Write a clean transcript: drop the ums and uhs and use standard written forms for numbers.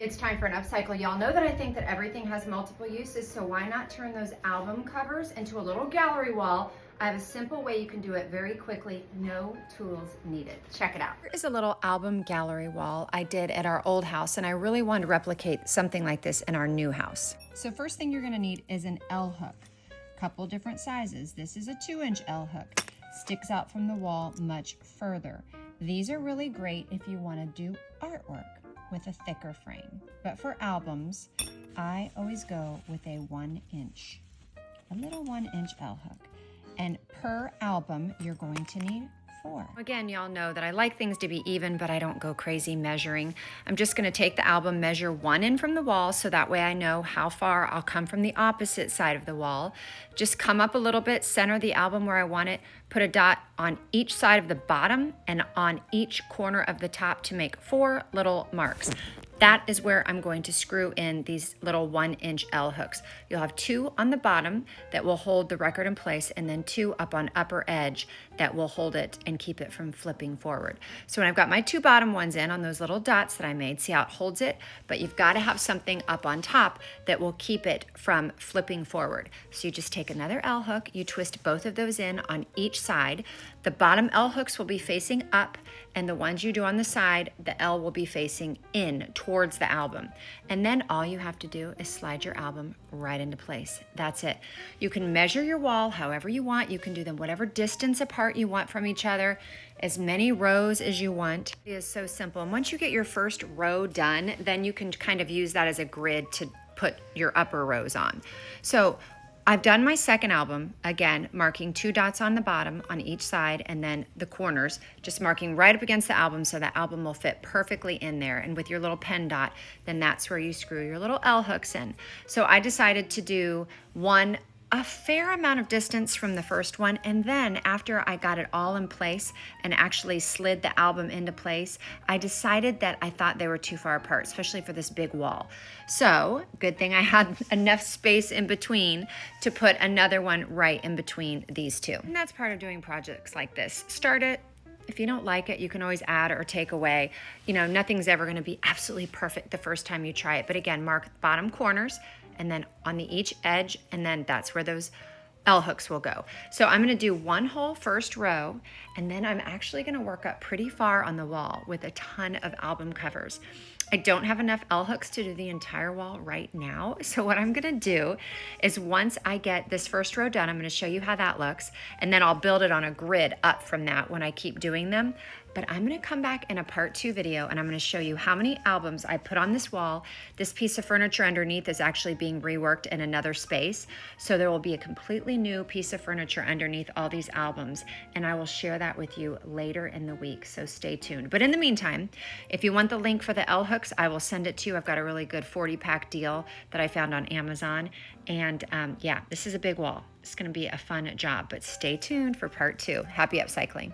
It's time for an upcycle. Y'all know that I think that everything has multiple uses, so why not turn those album covers into a little gallery wall? I have a simple way you can do it very quickly, no tools needed. Check it out. Here is a little album gallery wall I did at our old house, and I really wanted to replicate something like this in our new house. So first thing you're gonna need is an L hook. Couple different sizes. This is a 2-inch L hook. Sticks out from the wall much further. These are really great if you wanna do artwork with a thicker frame. But for albums, I always go with a 1-inch, a little 1-inch L hook. And per album, you're going to need 4. Again, y'all know that I like things to be even, but I don't go crazy measuring. I'm just gonna take the album, measure 1 in from the wall, so that way I know how far I'll come from the opposite side of the wall. Just come up a little bit, center the album where I want it, put a dot on each side of the bottom and on each corner of the top to make 4 little marks. That is where I'm going to screw in these little 1-inch L hooks. You'll have 2 on the bottom that will hold the record in place, and then 2 up on upper edge that will hold it and keep it from flipping forward. So when I've got my 2 bottom ones in on those little dots that I made, see how it holds it? But you've got to have something up on top that will keep it from flipping forward. So you just take another L hook, you twist both of those in on each side. The bottom L hooks will be facing up, and the ones you do on the side, the L will be facing in towards the album. And then all you have to do is slide your album right into place. That's it. You can measure your wall however you want. You can do them whatever distance apart you want from each other, as many rows as you want. It is so simple. And once you get your first row done, then you can kind of use that as a grid to put your upper rows on. So I've done my second album, again, marking 2 dots on the bottom on each side, and then the corners, just marking right up against the album so the album will fit perfectly in there. And with your little pen dot, then that's where you screw your little L hooks in. So I decided to do one a fair amount of distance from the first one, and then after I got it all in place and actually slid the album into place, I decided that I thought they were too far apart, especially for this big wall. So good thing I had enough space in between to put another one right in between these two. And that's part of doing projects like this. Start it. If you don't like it, you can always add or take away. You know, nothing's ever gonna be absolutely perfect the first time you try it. But again, mark the bottom corners, and then on the each edge, and then that's where those L hooks will go. So I'm gonna do one whole first row, and then I'm actually gonna work up pretty far on the wall with a ton of album covers. I don't have enough L hooks to do the entire wall right now. So what I'm gonna do is once I get this first row done, I'm gonna show you how that looks, and then I'll build it on a grid up from that when I keep doing them. But I'm gonna come back in a part 2 video, and I'm gonna show you how many albums I put on this wall. This piece of furniture underneath is actually being reworked in another space. So there will be a completely new piece of furniture underneath all these albums, and I will share that with you later in the week, so stay tuned. But in the meantime, if you want the link for the L hooks, I will send it to you. I've got a really good 40-pack deal that I found on Amazon. And yeah, this is a big wall. It's gonna be a fun job, but stay tuned for part 2. Happy upcycling.